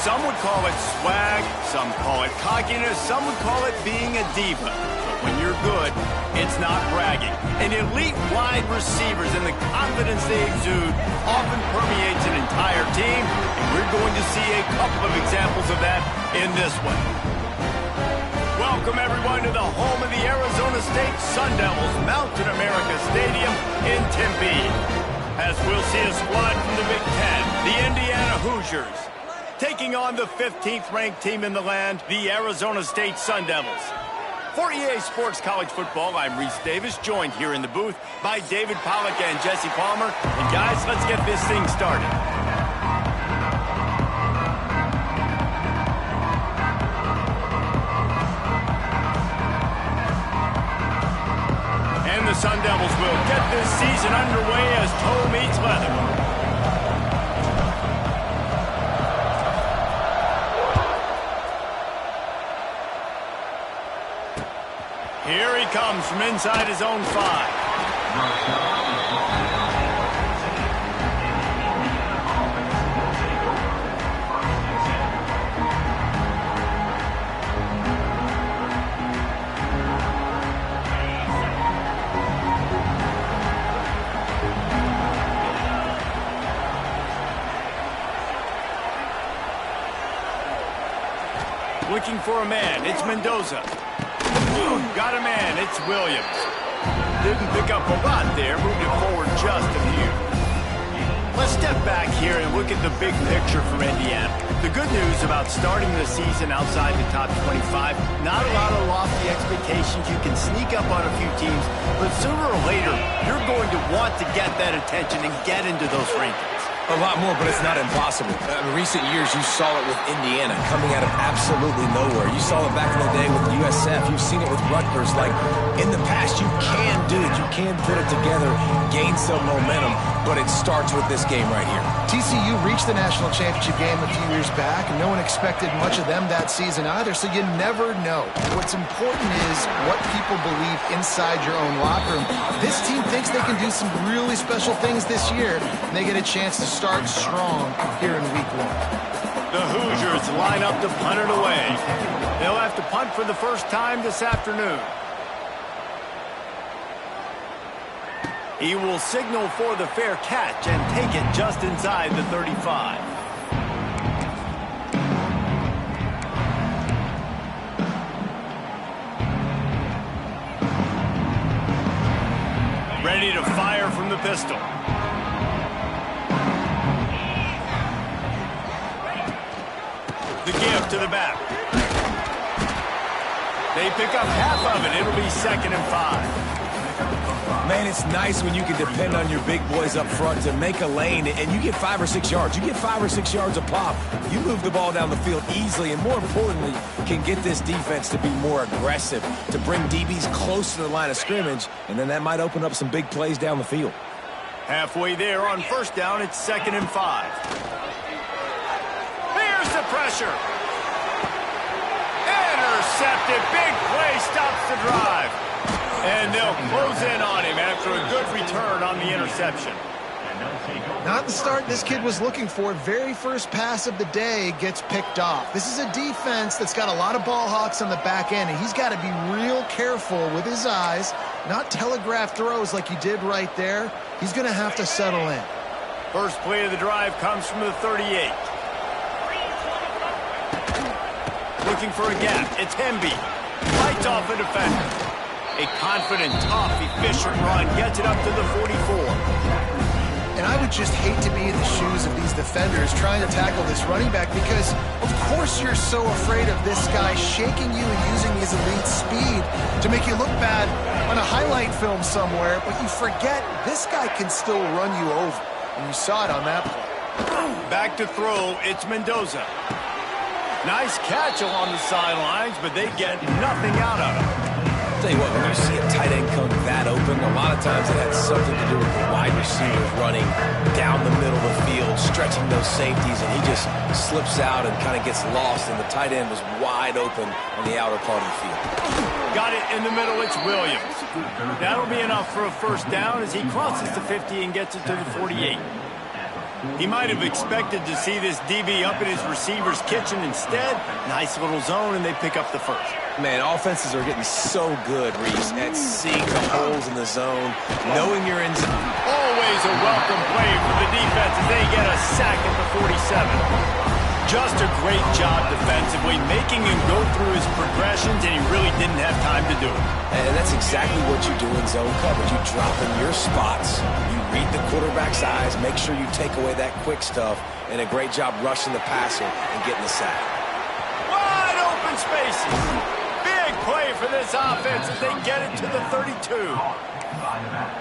Some would call it swag, some call it cockiness, some would call it being a diva. But when you're good, it's not bragging. And elite wide receivers and the confidence they exude often permeates an entire team, and we're going to see a couple of examples of that in this one. Welcome, everyone, to the home of the Arizona State Sun Devils, Mountain America Stadium in Tempe. As we'll see a squad from the Big Ten, the Indiana Hoosiers, taking on the 15th-ranked team in the land, the Arizona State Sun Devils. For EA Sports College Football, I'm Reese Davis, joined here in the booth by David Pollack and Jesse Palmer. And guys, let's get this thing started. And the Sun Devils will get this season underway as toe meets leather. Here he comes from inside his own 5. Looking for a man, it's Mendoza. Got a man, it's Williams. Didn't pick up a lot there, moved it forward just a few. Let's step back here and look at the big picture for Indiana. The good news about starting the season outside the top 25, not a lot of lofty expectations. You can sneak up on a few teams, but sooner or later, you're going to want to get that attention and get into those rankings. A lot more, but it's not impossible. In recent years, you saw it with Indiana coming out of absolutely nowhere. You saw it back in the day with USF. You've seen it with Rutgers. Like, in the past, you can do it. You can put it together, gain some momentum, but it starts with this game right here. TCU reached the national championship game a few years back, and no one expected much of them that season either, so you never know. What's important is what people believe inside your own locker room. This team thinks they can do some really special things this year, and they get a chance to start strong here in week 1. The Hoosiers line up to punt it away. They'll have to punt for the first time this afternoon. He will signal for the fair catch and take it just inside the 35. Ready to fire from the pistol. The give to the back. They pick up half of it. It'll be 2nd and 5. Man, it's nice when you can depend on your big boys up front to make a lane, and you get 5 or 6 yards. You get 5 or 6 yards a pop. You move the ball down the field easily, and more importantly, can get this defense to be more aggressive, to bring DBs close to the line of scrimmage, and then that might open up some big plays down the field. Halfway there on first down, it's 2nd and 5. Here's the pressure. Intercepted. Big play stops the drive. And they'll close in on him after a good return on the interception. Not the start this kid was looking for. Very first pass of the day gets picked off. This is a defense that's got a lot of ball hawks on the back end, and he's got to be real careful with his eyes, not telegraph throws like he did right there. He's going to have to settle in. First play of the drive comes from the 38. Looking for a gap. It's Hemby. Fights off a defender. A confident, tough, efficient run gets it up to the 44. And I would just hate to be in the shoes of these defenders trying to tackle this running back because, of course, you're so afraid of this guy shaking you and using his elite speed to make you look bad on a highlight film somewhere, but you forget this guy can still run you over. And you saw it on that play. Back to throw, it's Mendoza. Nice catch along the sidelines, but they get nothing out of it. Tell you what, when you see a tight end come that open, a lot of times it has something to do with the wide receivers running down the middle of the field, stretching those safeties, and he just slips out and kind of gets lost, and the tight end was wide open on the outer part of the field. Got it in the middle, it's Williams. That'll be enough for a first down as he crosses the 50 and gets it to the 48. He might have expected to see this DB up in his receiver's kitchen. Instead, nice little zone, and they pick up the first. Man, offenses are getting so good, Reese, at seeing the holes in the zone, knowing you're in zone. Always a welcome play for the defense as they get a sack at the 47. Just a great job defensively, making him go through his progressions, and he really didn't have time to do it. And that's exactly what you do in zone coverage. You drop in your spots, you read the quarterback's eyes, make sure you take away that quick stuff, and a great job rushing the passer and getting the sack. Wide open spaces. Big play for this offense as they get it to the 32.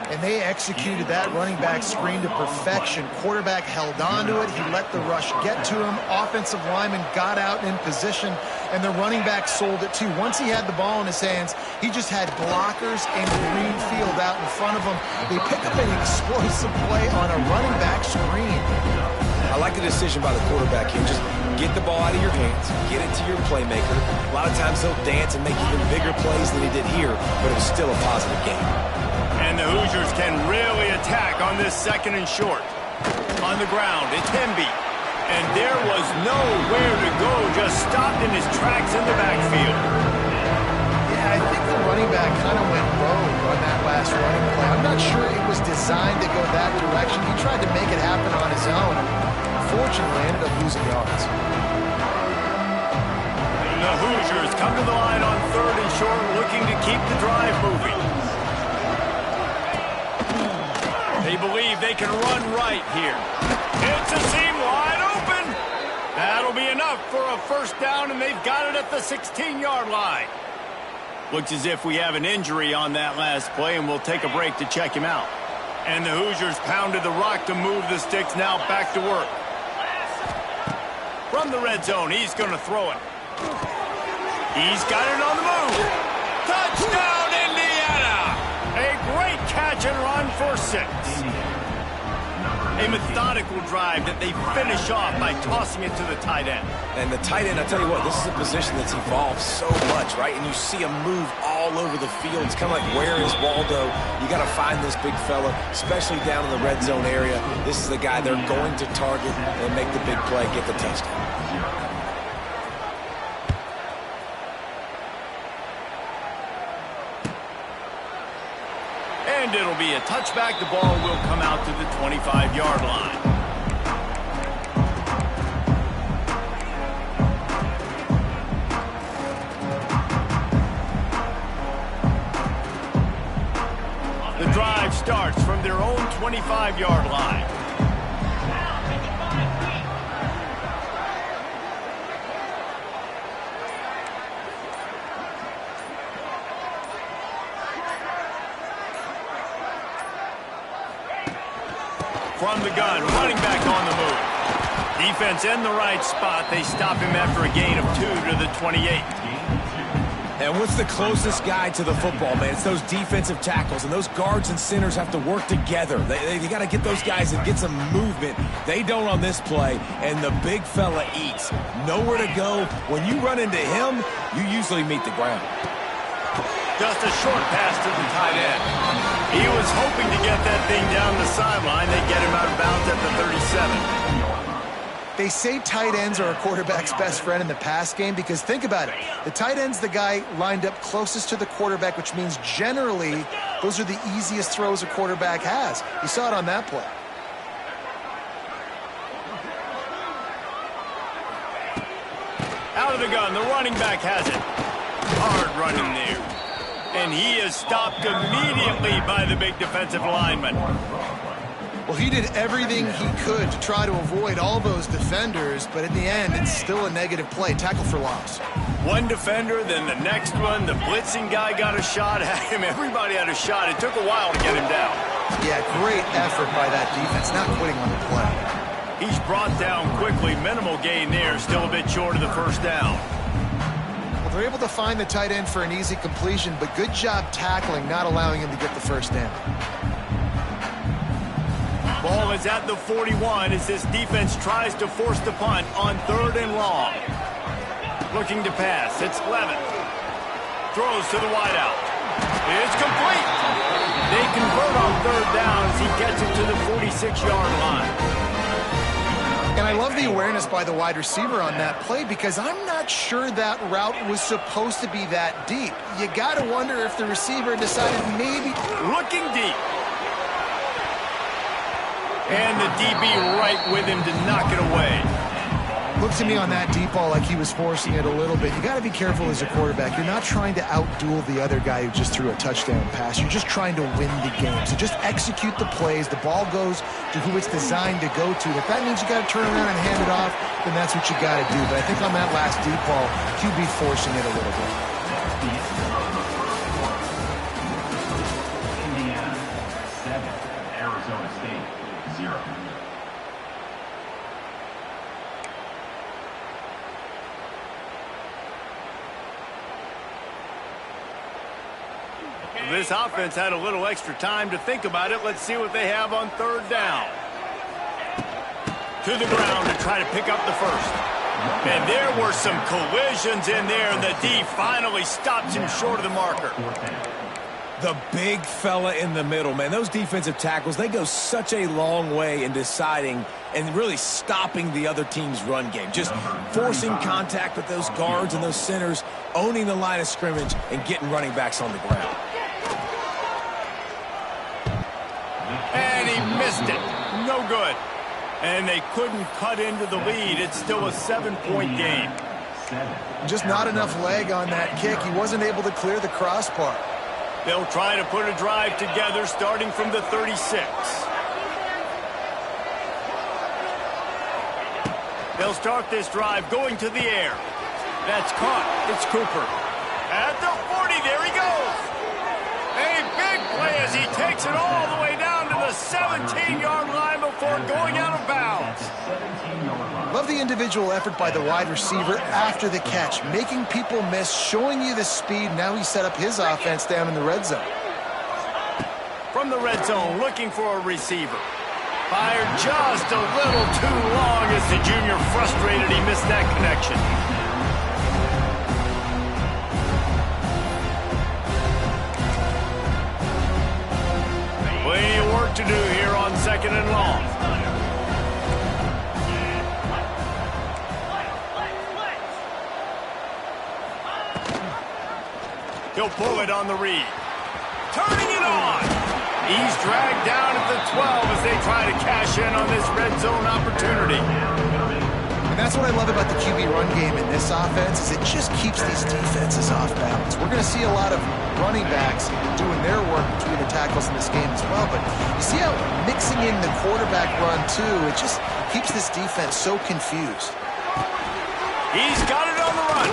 And they executed that running back screen to perfection. Quarterback held on to it. He let the rush get to him. Offensive lineman got out in position, and the running back sold it too. Once he had the ball in his hands, he just had blockers and green field out in front of him. They pick up an explosive play on a running back screen. I like the decision by the quarterback here. Just get the ball out of your hands, get it to your playmaker. A lot of times he'll dance and make even bigger plays than he did here, but it was still a positive game. And the Hoosiers can really attack on this 2nd and short. On the ground, it's Hemby. And there was nowhere to go, just stopped in his tracks in the backfield. Yeah, I think the running back kind of went rogue on that last running play. I'm not sure it was designed to go that direction. He tried to make it happen on his own. Unfortunately, ended up losing yards. The Hoosiers come to the line on 3rd and short, looking to keep the drive moving. They believe they can run right here. It's a seam wide open. That'll be enough for a first down, and they've got it at the 16-yard line. Looks as if we have an injury on that last play, and we'll take a break to check him out. And the Hoosiers pounded the rock to move the sticks, now back to work. From the red zone, he's going to throw it. He's got it on the move. Touchdown, Indiana! A great catch and run for 6. A methodical drive that they finish off by tossing it to the tight end. And the tight end, I tell you what, this is a position that's evolved so much, right? And you see him move all over the field. It's kind of like, where is Waldo? You got to find this big fella, especially down in the red zone area. This is the guy they're going to target and make the big play, get the touchdown. And it'll be a touchback. The ball will come out to the 25-yard line. The drive starts from their own 25-yard line. From the gun, running back on the move. Defense in the right spot. They stop him after a gain of 2 to the 28. And what's the closest guy to the football, man? It's those defensive tackles, and those guards and centers have to work together. They got to get those guys and get some movement. They don't on this play, and the big fella eats. Nowhere to go. When you run into him, you usually meet the ground. Just a short pass to the tight end. He was hoping to get that thing down the sideline. They get him out of bounds at the 37. They say tight ends are a quarterback's best friend in the pass game because think about it. The tight end's the guy lined up closest to the quarterback, which means generally those are the easiest throws a quarterback has. You saw it on that play. Out of the gun, the running back has it. Hard running there. And he is stopped immediately by the big defensive lineman. Well, he did everything he could to try to avoid all those defenders, but in the end, it's still a negative play. Tackle for loss. One defender, then the next one. The blitzing guy got a shot at him. Everybody had a shot. It took a while to get him down. Yeah, great effort by that defense, not quitting on the play. He's brought down quickly. Minimal gain there. Still a bit short of the first down. They're able to find the tight end for an easy completion, but good job tackling, not allowing him to get the first down. Ball is at the 41 as this defense tries to force the punt on 3rd and long. Looking to pass. It's Levin. Throws to the wideout. It's complete. They convert on 3rd down as he gets it to the 46-yard line. And I love the awareness by the wide receiver on that play because I'm not sure that route was supposed to be that deep. You got to wonder if the receiver decided maybe... Looking deep. And the DB right with him to knock it away. Looked to me on that deep ball like he was forcing it a little bit. You got to be careful as a quarterback. You're not trying to outduel the other guy who just threw a touchdown pass. You're just trying to win the game. So just execute the plays. The ball goes to who it's designed to go to. If that means you got to turn around and hand it off, then that's what you got to do. But I think on that last deep ball, QB forcing it a little bit. Indiana 7, Arizona State 0. This offense had a little extra time to think about it. Let's see what they have on third down. To the ground to try to pick up the first. And there were some collisions in there, and the D finally stops him short of the marker. The big fella in the middle, man. Those defensive tackles, they go such a long way in deciding and really stopping the other team's run game. Just forcing contact with those guards and those centers, owning the line of scrimmage, and getting running backs on the ground. And he missed it. No good. And they couldn't cut into the lead. It's still a 7-point game. Just not enough leg on that kick. He wasn't able to clear the crossbar. They'll try to put a drive together starting from the 36. They'll start this drive going to the air. That's caught. It's Cooper. At the 40, there he goes. A big play as he takes it all the way down to the 17-yard line before going out of bounds. Love the individual effort by the wide receiver after the catch, making people miss, showing you the speed. Now he set up his offense down in the red zone. From the red zone, looking for a receiver. Fired just a little too long as the junior frustrated. He missed that connection. Plenty of work to do here on 2nd and long. He'll pull it on the read. Turning it on. He's dragged down at the 12 as they try to cash in on this red zone opportunity. And that's what I love about the QB run game in this offense is it just keeps these defenses off balance. We're going to see a lot of running backs doing their work between the tackles in this game as well. But you see how mixing in the quarterback run too, it just keeps this defense so confused. He's got it on the run.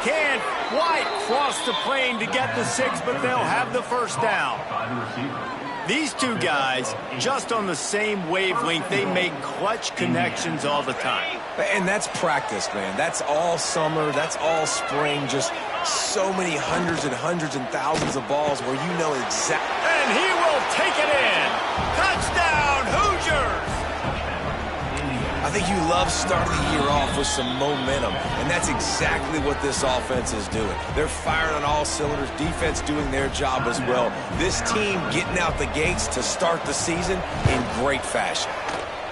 Can't quite cross the plane to get the 6, but they'll have the first down. These two guys, just on the same wavelength, they make clutch connections all the time. And that's practice, man. That's all summer. That's all spring. Just so many hundreds and thousands of balls where you know exactly. And he will take it in. Touchdown, Hoosiers! I think you love starting the year off with some momentum, and that's exactly what this offense is doing. They're firing on all cylinders, defense doing their job as well. This team getting out the gates to start the season in great fashion.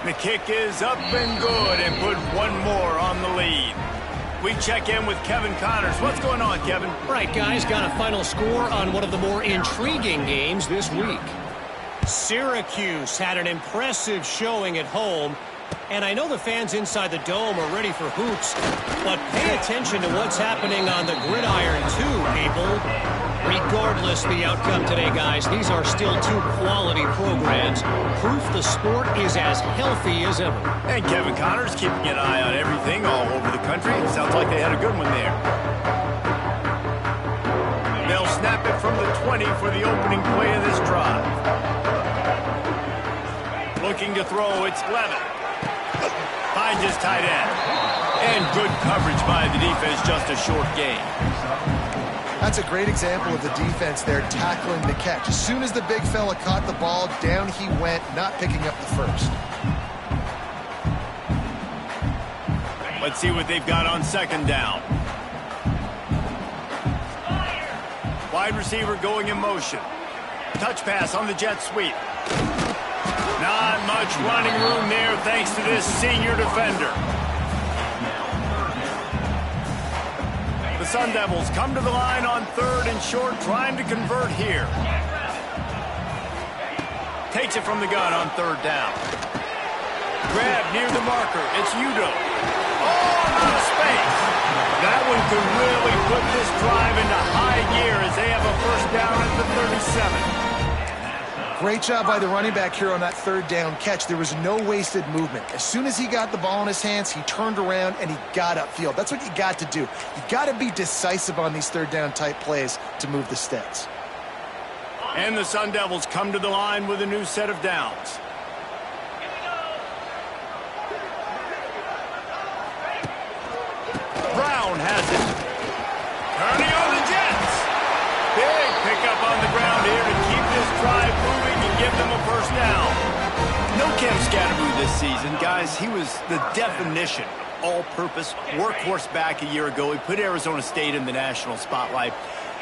The kick is up and good and put one more on the lead. We check in with Kevin Connors. What's going on, Kevin? Right, guys, got a final score on one of the more intriguing games this week. Syracuse had an impressive showing at home. And I know the fans inside the dome are ready for hoops, but pay attention to what's happening on the gridiron too, people. Regardless the outcome today, guys, these are still two quality programs. Proof the sport is as healthy as ever. And Kevin Connors keeping an eye on everything all over the country. It sounds like they had a good one there. They'll snap it from the 20 for the opening play of this drive. Looking to throw, it's Levin. Finds his tight end. And good coverage by the defense, just a short gain. That's a great example of the defense there tackling the catch. As soon as the big fella caught the ball, down he went, not picking up the first. Let's see what they've got on 2nd down. Wide receiver going in motion. Touch pass on the jet sweep. Now Not much running room there thanks to this senior defender. The Sun Devils come to the line on 3rd and short, trying to convert here. Takes it from the gun on 3rd down. Grab near the marker. It's Udo. Oh, out of space. That one could really put this drive into high gear as they have a first down at the 37. Great job by the running back here on that 3rd down catch. There was no wasted movement. As soon as he got the ball in his hands, he turned around and he got upfield. That's what you got to do. You got to be decisive on these 3rd down type plays to move the sticks. And the Sun Devils come to the line with a new set of downs. Brown has it. Turning on the Jets. Big pickup on the ground here to keep this drive moving and give them a first down. No Cam Scatteroo this season, guys. He was the definition of all-purpose workhorse back a year ago. He put Arizona State in the national spotlight.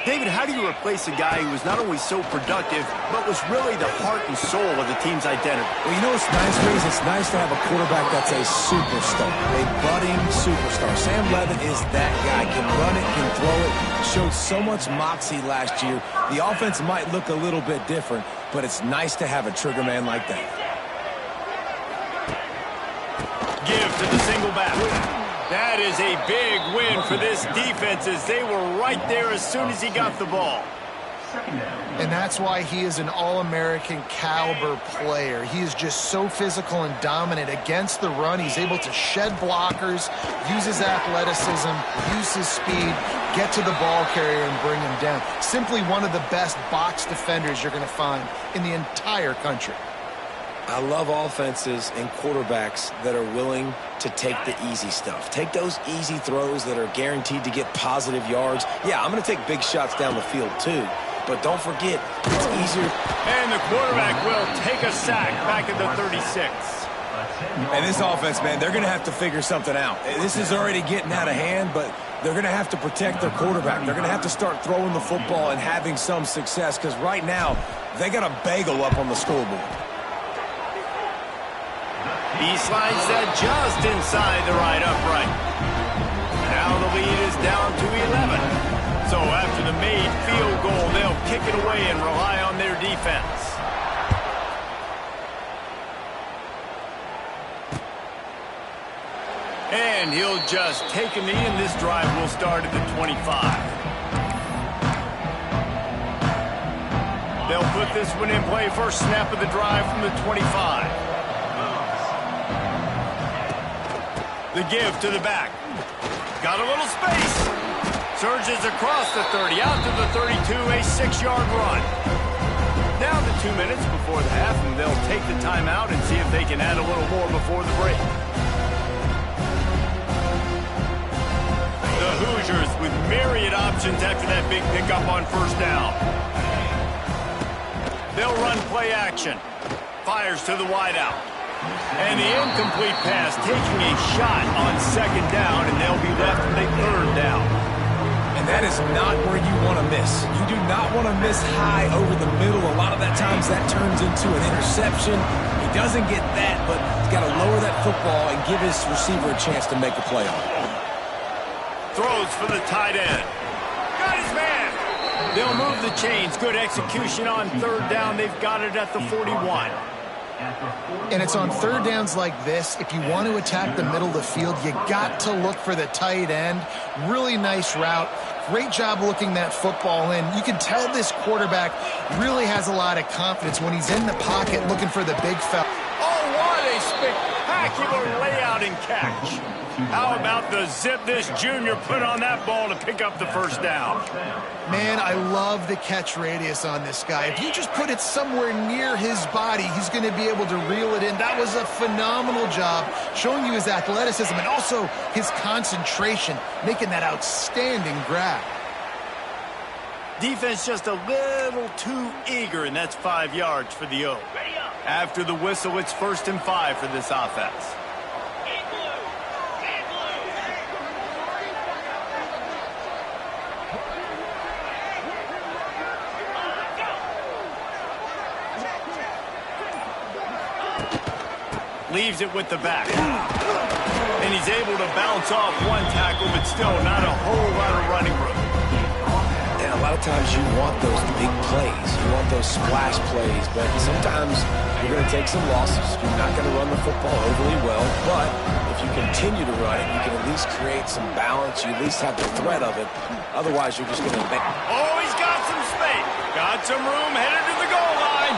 David, how do you replace a guy who was not only so productive, but was really the heart and soul of the team's identity? Well, you know what's nice, Reese? It's nice to have a quarterback that's a superstar, a budding superstar. Sam Levitt is that guy. Can run it, can throw it. Showed so much moxie last year. The offense might look a little bit different, but it's nice to have a trigger man like that. Give to the single back. That is a big win for this defense as they were right there as soon as he got the ball. And that's why he is an All-American caliber player. He is just so physical and dominant against the run. He's able to shed blockers, use his athleticism, use his speed, get to the ball carrier and bring him down. Simply one of the best box defenders you're going to find in the entire country. I love offenses and quarterbacks that are willing to take the easy stuff. Take those easy throws that are guaranteed to get positive yards. Yeah, I'm going to take big shots down the field too, but don't forget, it's easier. And the quarterback will take a sack back at the 36. And this offense, man, they're going to have to figure something out. This is already getting out of hand, but they're going to have to protect their quarterback. They're going to have to start throwing the football and having some success because right now they got a bagel up on the scoreboard. He slides that just inside the right upright. Now the lead is down to 11. So after the made field goal, they'll kick it away and rely on their defense. And he'll just take a knee, and this drive will start at the 25. They'll put this one in play. First snap of the drive from the 25. The give to the back. Got a little space. Surges across the 30, out to the 32, a 6-yard run. Down to 2 minutes before the half, and they'll take the timeout and see if they can add a little more before the break. The Hoosiers with myriad options after that big pickup on first down. They'll run play action. Fires to the wideout. And the incomplete pass taking a shot on second down, and they'll be left with a third down. And that is not where you want to miss. You do not want to miss high over the middle. A lot of that times that turns into an interception. He doesn't get that, but he's got to lower that football and give his receiver a chance to make a play on it. Throws for the tight end. Got his man. They'll move the chains. Good execution on third down. They've got it at the 41. And it's on third downs like this. If you want to attack the middle of the field, you got to look for the tight end. Really nice route. Great job looking that football in. You can tell this quarterback really has a lot of confidence when he's in the pocket looking for the big fella. Oh, what a spectacular layout and catch. How about the zip this junior put on that ball to pick up the first down? Man, I love the catch radius on this guy. If you just put it somewhere near his body, he's going to be able to reel it in. That was a phenomenal job, showing you his athleticism and also his concentration, making that outstanding grab. Defense just a little too eager, and that's 5 yards for the O. After the whistle, it's 1st and 5 for this offense. Leaves it with the back. And he's able to bounce off one tackle, but still not a whole lot of running room. And a lot of times you want those big plays. You want those splash plays. But sometimes you're going to take some losses. You're not going to run the football overly well. But if you continue to run it, you can at least create some balance. You at least have the threat of it. Otherwise, you're just going to make... Oh, he's got some space. Got some room, headed to the goal line.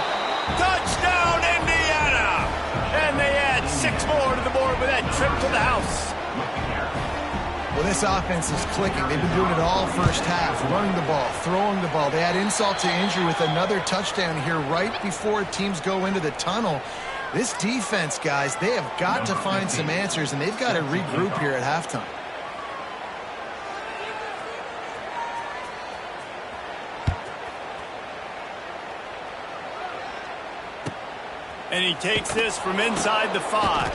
Touchdown, Indiana! And they add 6 more to the board with that trip to the house. Well, this offense is clicking. They've been doing it all first half, running the ball, throwing the ball. They add insult to injury with another touchdown here right before teams go into the tunnel. This defense, guys, they have got to find some answers, and they've got to regroup here at halftime. And he takes this from inside the 5.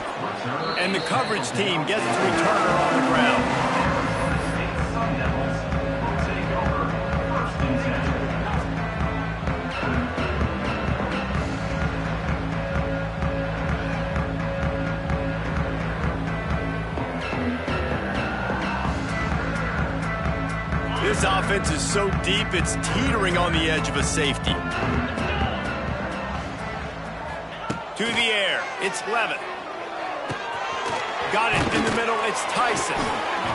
And the coverage team gets to return her on the ground. This offense is so deep, it's teetering on the edge of a safety. To the air, it's Levin. Got it in the middle, it's Tyson.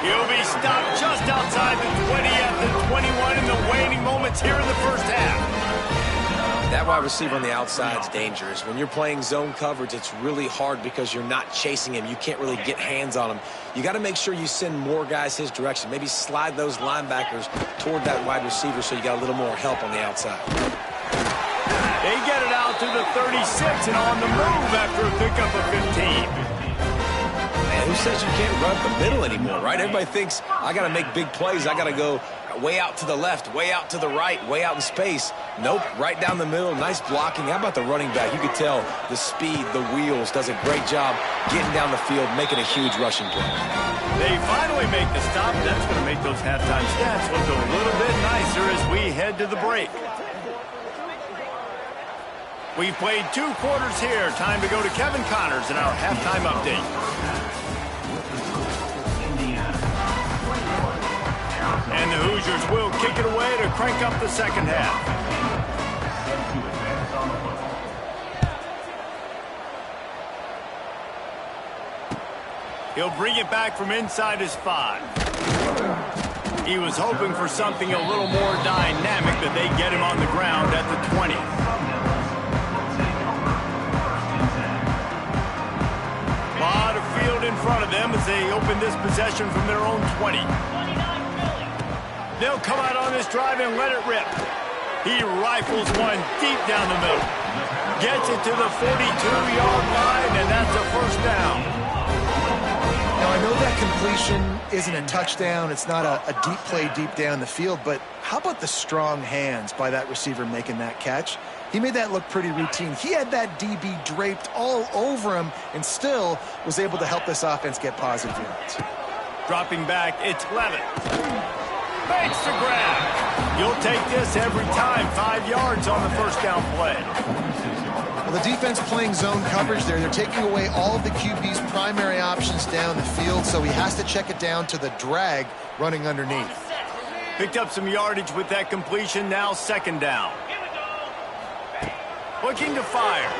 He'll be stopped just outside the 20 at the 21 in the waning moments here in the first half. That wide receiver on the outside is dangerous. When you're playing zone coverage, it's really hard because you're not chasing him. You can't really get hands on him. You got to make sure you send more guys his direction. Maybe slide those linebackers toward that wide receiver so you got a little more help on the outside. They get it out to the 36 and on the move after a pickup of 15. Man, who says you can't run the middle anymore, right? Everybody thinks, I got to make big plays. I got to go way out to the left, way out to the right, way out in space. Nope, right down the middle, nice blocking. How about the running back? You could tell the speed, the wheels, does a great job getting down the field, making a huge rushing play. They finally make the stop. That's going to make those halftime stats look a little bit nicer as we head to the break. We've played 2 quarters here. Time to go to Kevin Connors in our halftime update. And the Hoosiers will kick it away to crank up the second half. He'll bring it back from inside his 5. He was hoping for something a little more dynamic, but they get him on the ground at the 20. A lot of field in front of them as they open this possession from their own 20. They'll come out on this drive and let it rip. He rifles one deep down the middle. Gets it to the 42-yard line, and that's a first down. Now, I know that completion isn't a touchdown. It's not a deep play deep down the field, but how about the strong hands by that receiver making that catch? He made that look pretty routine. He had that DB draped all over him and still was able to help this offense get positive yards. Dropping back, it's Levin. Makes the grab. You'll take this every time. 5 yards on the first down play. Well, the defense playing zone coverage there. They're taking away all of the QB's primary options down the field, so he has to check it down to the drag running underneath. Picked up some yardage with that completion. Now second down. Looking to fire.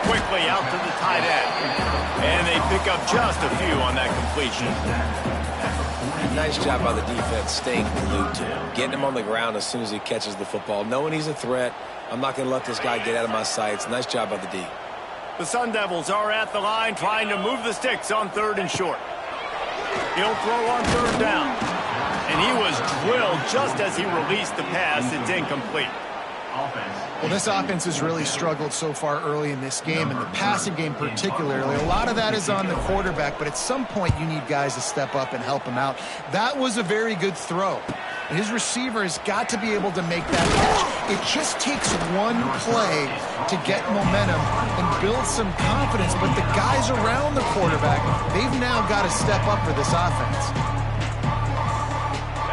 Quickly out to the tight end. And they pick up just a few on that completion. Nice job by the defense staying glued to him, getting him on the ground as soon as he catches the football, knowing he's a threat. I'm not going to let this guy get out of my sights. Nice job by the D. The Sun Devils are at the line trying to move the sticks on 3rd and short. He'll throw on 3rd down. And he was drilled just as he released the pass. It's incomplete. Well, this offense has really struggled so far early in this game, and the passing game particularly. A lot of that is on the quarterback, but at some point you need guys to step up and help him out. That was a very good throw. And his receiver has got to be able to make that catch. It just takes one play to get momentum and build some confidence, but the guys around the quarterback, they've now got to step up for this offense.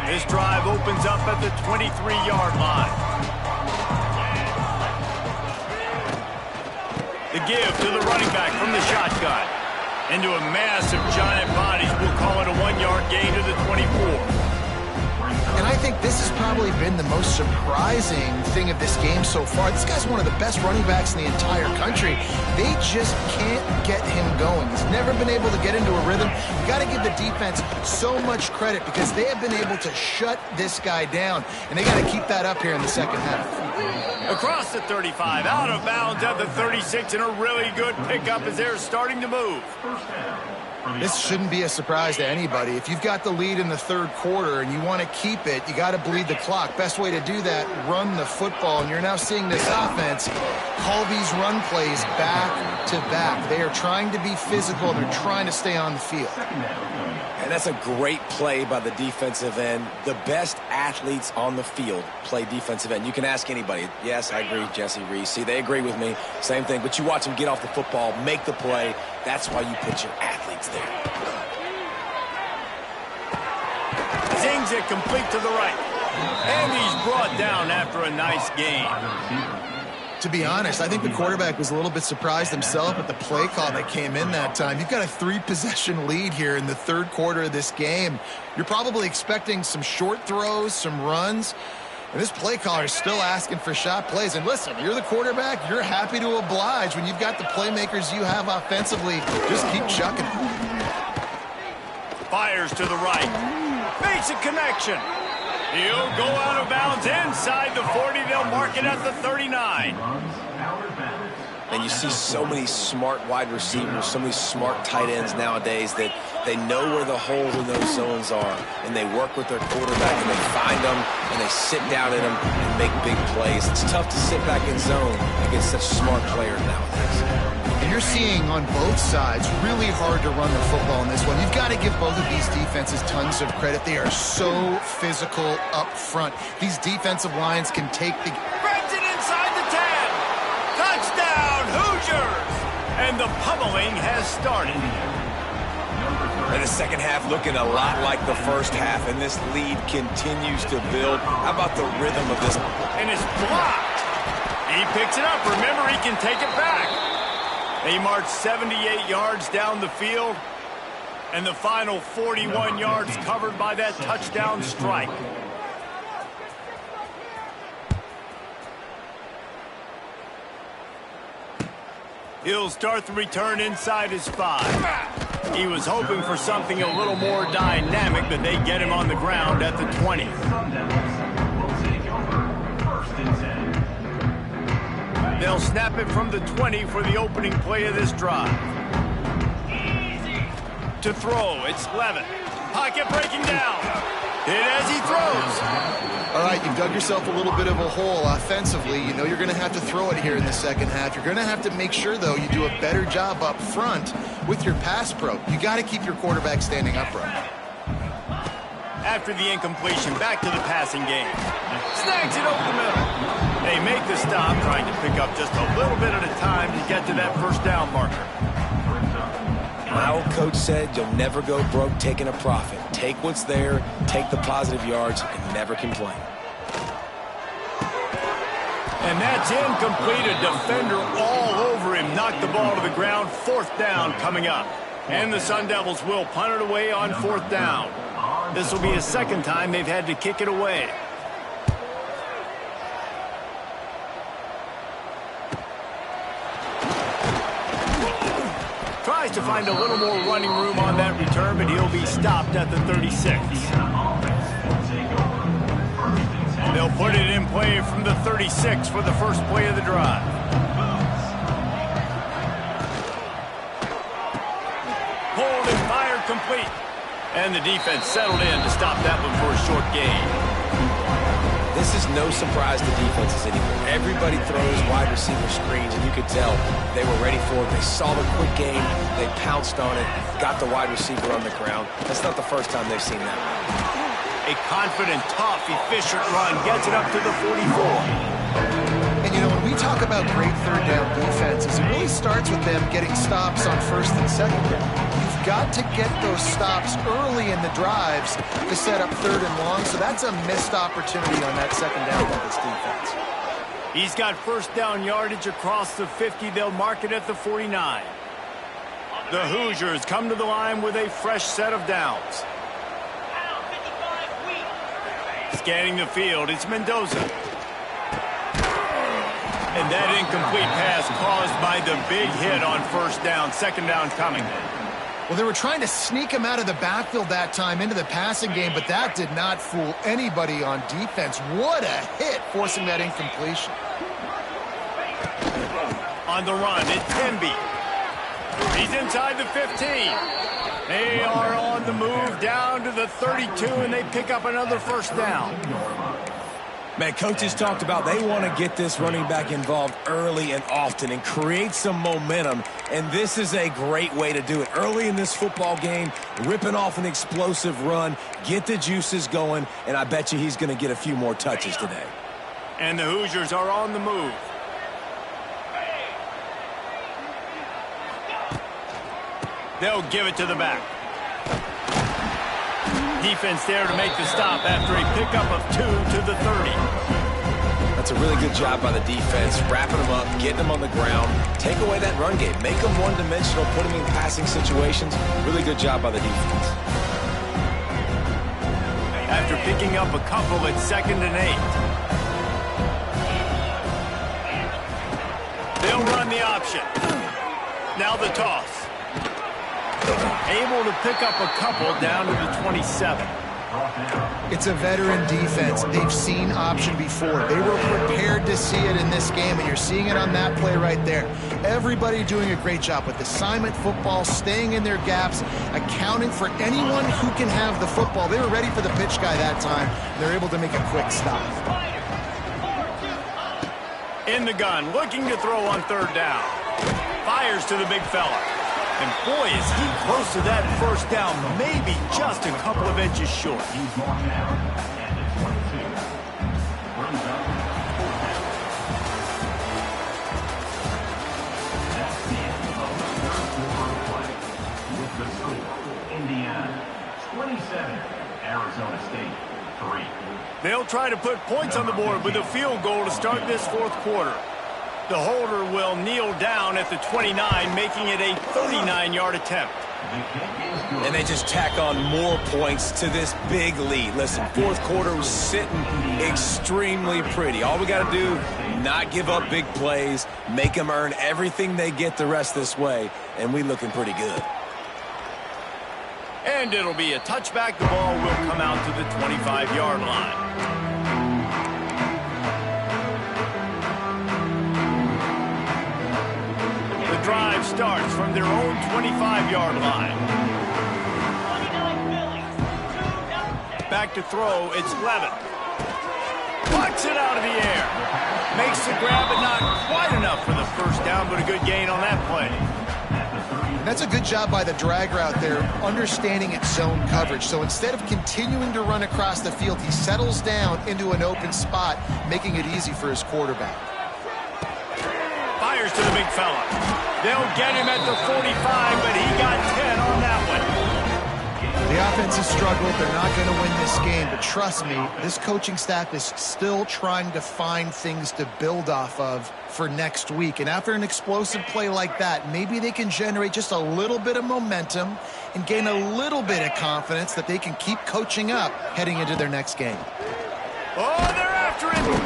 This drive opens up at the 23-yard line. The give to the running back from the shotgun. Into a mass of giant bodies. We'll call it a 1-yard gain to the 24. And I think this has probably been the most surprising thing of this game so far. This guy's one of the best running backs in the entire country. They just can't get him going. He's never been able to get into a rhythm. You got to give the defense so much credit because they have been able to shut this guy down. And they got to keep that up here in the second half. Across the 35, out of bounds at the 36, and a really good pickup as they're starting to move. This shouldn't be a surprise to anybody. If you've got the lead in the third quarter and you want to keep it, you got to bleed the clock. Best way to do that, run the football. And you're now seeing this offense call these run plays back to back. They are trying to be physical, and they're trying to stay on the field. And that's a great play by the defensive end. The best athletes on the field play defensive end. You can ask anybody. Yes, I agree, Jesse Reese. See, they agree with me. Same thing. But you watch them get off the football, make the play. That's why you put your athletes there. Zings it complete to the right. And he's brought down after a nice gain. To be honest, I think the quarterback was a little bit surprised himself at the play call that came in that time. You've got a 3-possession lead here in the third quarter of this game. You're probably expecting some short throws, some runs. And this play caller is still asking for shot plays. And listen, you're the quarterback. You're happy to oblige when you've got the playmakers you have offensively. Just keep chucking it. Fires to the right. Makes a connection. He'll go out of bounds inside the 40. They'll mark it at the 39. And you see so many smart wide receivers, so many smart tight ends nowadays that they know where the holes in those zones are, and they work with their quarterback, and they find them, and they sit down in them and make big plays. It's tough to sit back in zone against such smart players nowadays. And you're seeing on both sides really hard to run the football in this one. You've got to give both of these defenses tons of credit. They are so physical up front. These defensive lines can take the... Grabs it inside the 10. Touchdown, Hoosiers! And the pummeling has started. And the second half looking a lot like the first half, and this lead continues to build. How about the rhythm of this? And it's blocked. He picks it up. Remember, he can take it back. They march 78 yards down the field, and the final 41 yards covered by that touchdown strike. He'll start the return inside his 5. He was hoping for something a little more dynamic, but they get him on the ground at the 20. They'll snap it from the 20 for the opening play of this drive. To throw, it's Levin. Pocket breaking down. Hit as he throws. All right, you've dug yourself a little bit of a hole offensively. You know you're going to have to throw it here in the second half. You're going to have to make sure, though, you do a better job up front with your pass pro. You got to keep your quarterback standing upright. After the incompletion, back to the passing game. Snags it over the middle. They make the stop, trying to pick up just a little bit at a time to get to that first down marker. My old coach said you'll never go broke taking a profit. Take what's there, take the positive yards, and never complain. And that's incomplete. A defender all over him. Knocked the ball to the ground. Fourth down coming up. And the Sun Devils will punt it away on fourth down. This will be a second time they've had to kick it away. Tries to find a little more running room on that return, but he'll be stopped at the 36. They'll put it in play from the 36 for the first play of the drive. Hold and fire complete. And the defense settled in to stop that one for a short gain. This is no surprise to defenses anymore. Everybody throws wide receiver screens, and you could tell they were ready for it. They saw the quick game. They pounced on it, got the wide receiver on the ground. That's not the first time they've seen that. A confident, tough, efficient run gets it up to the 44. And, you know, when we talk about great third down defenses, it really starts with them getting stops on first and second down. You've got to get those stops early in the drives to set up third and long, so that's a missed opportunity on that second down by this defense. He's got first down yardage across the 50. They'll mark it at the 49. The Hoosiers come to the line with a fresh set of downs. Scanning the field, it's Mendoza. And that incomplete pass caused by the big hit on first down. Second down coming. Well, they were trying to sneak him out of the backfield that time into the passing game, but that did not fool anybody on defense. What a hit, forcing that incompletion. On the run, it's Timby. He's inside the 15. They are on the move down to the 32, and they pick up another first down. Man, coaches talked about they want to get this running back involved early and often and create some momentum, and this is a great way to do it. Early in this football game, ripping off an explosive run, get the juices going, and I bet you he's going to get a few more touches today. And the Hoosiers are on the move. They'll give it to the back. Defense there to make the stop after a pickup of 2 to the 30. That's a really good job by the defense, wrapping them up, getting them on the ground, take away that run game, make them one-dimensional, put them in passing situations. Really good job by the defense. After picking up a couple at 2nd and 8. They'll run the option. Now the toss. Able to pick up a couple down to the 27. It's a veteran defense. They've seen option before. They were prepared to see it in this game, and you're seeing it on that play right there. Everybody doing a great job with assignment football, staying in their gaps, accounting for anyone who can have the football. They were ready for the pitch guy that time. They're able to make a quick stop. In the gun, looking to throw on 3rd down. Fires to the big fella. And boy, is he close to that first down, maybe just a couple of inches short. He's marked down at the 22. Brings up that's the end of the third quarter play. With the score, Indiana 27, Arizona State 3. They'll try to put points on the board with a field goal to start this 4th quarter. The holder will kneel down at the 29, making it a 39-yard attempt. And they just tack on more points to this big lead. Listen, 4th quarter was sitting extremely pretty. All we got to do, not give up big plays, make them earn everything they get the rest this way, and we looking pretty good. And it'll be a touchback. The ball will come out to the 25-yard line. Drive starts from their own 25-yard line. Back to throw, it's Levin. Plucks it out of the air. Makes the grab, but not quite enough for the first down, but a good gain on that play. That's a good job by the drag route there, understanding its zone coverage. So instead of continuing to run across the field, he settles down into an open spot, making it easy for his quarterback. Fires to the big fella. They'll get him at the 45, but he got 10 on that one. The offense has struggled. They're not going to win this game, but trust me, this coaching staff is still trying to find things to build off of for next week. And after an explosive play like that, maybe they can generate just a little bit of momentum and gain a little bit of confidence that they can keep coaching up heading into their next game. Oh, they're after him.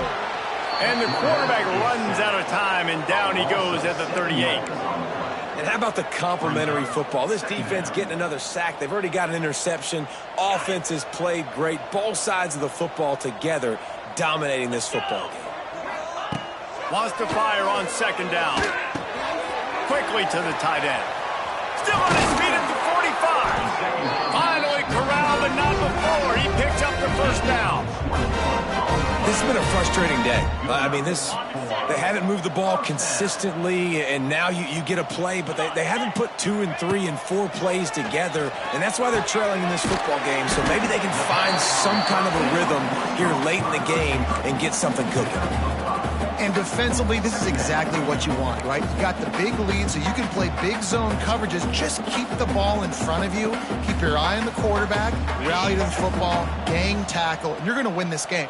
And the quarterback runs out of time, and down he goes at the 38. And how about the complimentary football? This defense getting another sack. They've already got an interception. Offense has played great. Both sides of the football together dominating this football game. Wants to fire on 2nd down. Quickly to the tight end. Still on his feet at the 45. Finally corralled, but not before. He picks up the first down. This has been a frustrating day. I mean, they haven't moved the ball consistently, and now you get a play, but they haven't put 2 and 3 and 4 plays together, and that's why they're trailing in this football game. So maybe they can find some kind of a rhythm here late in the game and get something cooking. And defensively, this is exactly what you want, right? You got the big lead, so you can play big zone coverages. Just keep the ball in front of you. Keep your eye on the quarterback. Rally to the football. Gang tackle. And you're going to win this game.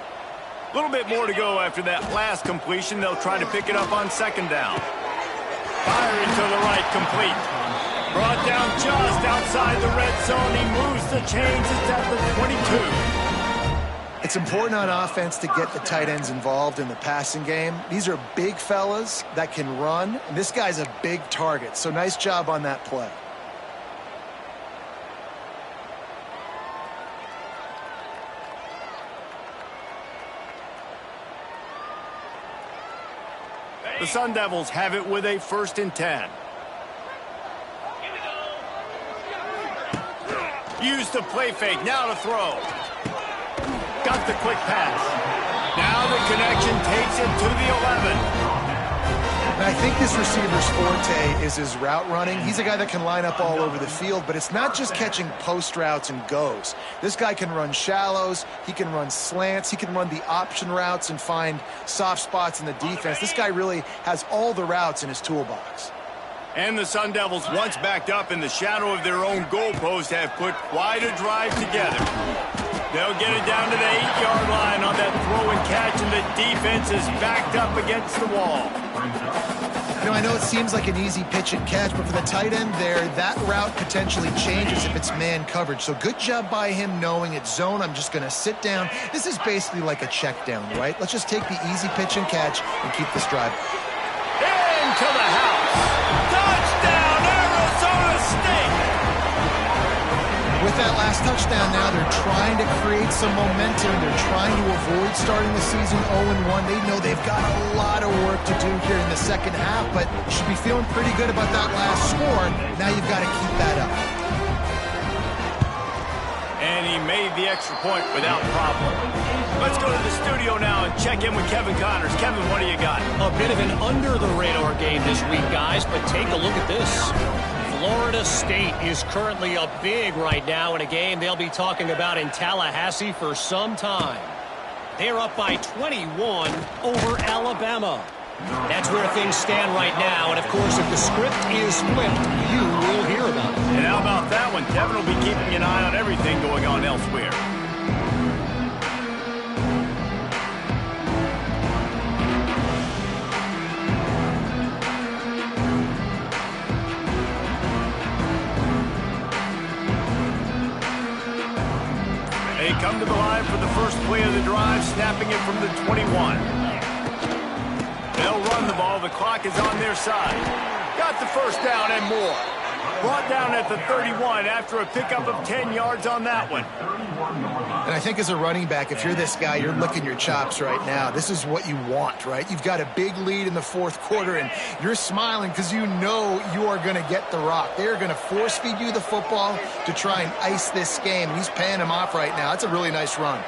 A little bit more to go after that last completion. They'll try to pick it up on second down. Firing to the right, complete. Brought down just outside the red zone. He moves the chains. It's at the 22. It's important on offense to get the tight ends involved in the passing game. These are big fellas that can run, and this guy's a big target, so nice job on that play. The Sun Devils have it with a 1st and 10. Used the play fake, now to throw. Got the quick pass. Now the connection takes it to the 11. And I think this receiver's forte is his route running. He's a guy that can line up all over the field, but it's not just catching post routes and goes. This guy can run shallows, he can run slants, he can run the option routes and find soft spots in the defense. This guy really has all the routes in his toolbox. And the Sun Devils, once backed up in the shadow of their own goalpost, have put quite a drive together. They'll get it down to the 8-yard line on that throw and catch, and the defense is backed up against the wall. You know, I know it seems like an easy pitch and catch, but for the tight end there, that route potentially changes if it's man coverage. So good job by him knowing it's zone. I'm just going to sit down. This is basically like a check down, right? Let's just take the easy pitch and catch and keep this drive. Into the house. Touchdown, Arizona State. With that last touchdown now, they're trying to create some momentum. They're trying to avoid starting the season 0-1. They know they've got a lot of work to do here in the second half, but you should be feeling pretty good about that last score. Now you've got to keep that up. And he made the extra point without problem. Let's go to the studio now and check in with Kevin Connors. Kevin, what do you got? A bit of an under-the-radar game this week, guys, but take a look at this. Florida State is currently up big right now in a game they'll be talking about in Tallahassee for some time. They're up by 21 over Alabama. That's where things stand right now, and of course, if the script is flipped, you will hear about it. And how about that one? Kevin will be keeping an eye on everything going on elsewhere. They come to the line for the first play of the drive, snapping it from the 21. They'll run the ball. The clock is on their side. Got the first down and more. Brought down at the 31 after a pickup of 10 yards on that one. And I think as a running back, if you're this guy, you're licking your chops right now. This is what you want, right? You've got a big lead in the fourth quarter, and you're smiling because you know you are going to get the rock. They're going to force feed you the football to try and ice this game. He's paying him off right now. That's a really nice run.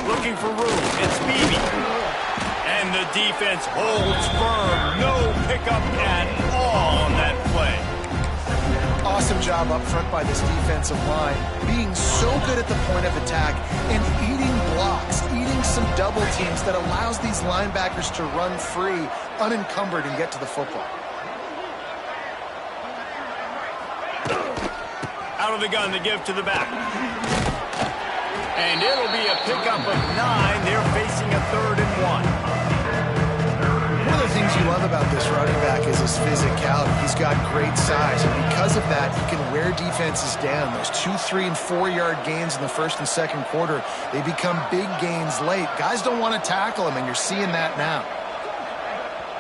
Looking for room. It's Beebe. And the defense holds firm. No pickup at all on that play. Awesome job up front by this defensive line, being so good at the point of attack and eating blocks, eating some double teams that allows these linebackers to run free, unencumbered, and get to the football. Out of the gun, the give to the back. And it'll be a pickup of 9. They're facing a 3rd and 1. One of the things you love about this running back is his physicality. He's got great size, and because of that, he can wear defenses down. Those 2-, 3-, and 4-yard gains in the first and second quarter, they become big gains late. Guys don't want to tackle him, and you're seeing that now.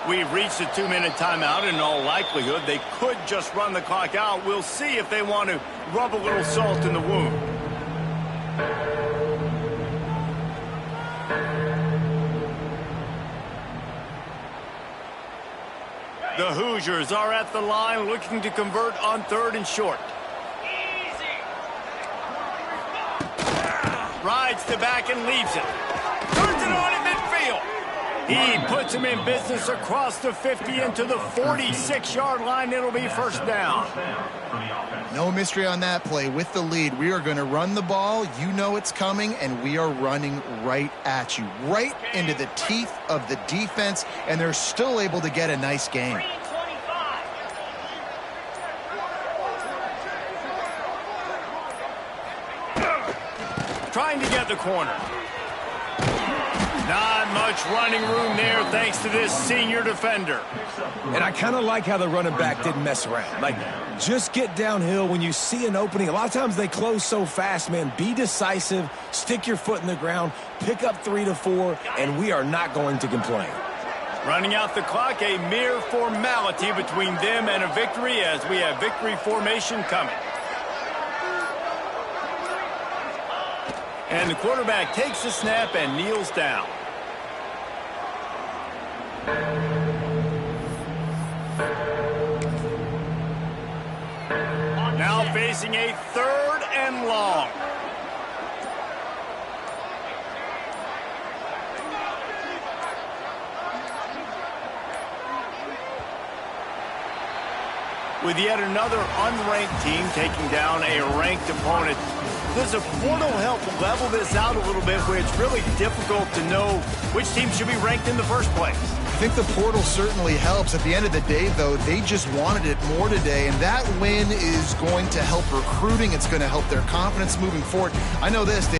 We've reached a 2-minute timeout. In all likelihood, they could just run the clock out. We'll see if they want to rub a little salt in the wound. The Hoosiers are at the line looking to convert on 3rd and short. Rides the back and leaves it. Turns it on in midfield. He puts him in business across the 50 into the 46-yard line. It'll be first down. No mystery on that play. With the lead, we are going to run the ball. You know it's coming, and we are running right at you, right into the teeth of the defense, and they're still able to get a nice game. trying to get the corner. Not much running room there thanks to this senior defender. And I kind of like how the running back didn't mess around. Like, just get downhill when you see an opening. A lot of times they close so fast, man. Be decisive, stick your foot in the ground, pick up 3 to 4, and we are not going to complain. Running out the clock, a mere formality between them and a victory as we have victory formation coming. And the quarterback takes the snap and kneels down. Now facing a 3rd and long. With yet another unranked team taking down a ranked opponent, does the portal help level this out a little bit where it's really difficult to know which team should be ranked in the first place? I think the portal certainly helps. At the end of the day, though, they just wanted it more today, and that win is going to help recruiting. It's going to help their confidence moving forward. I know this.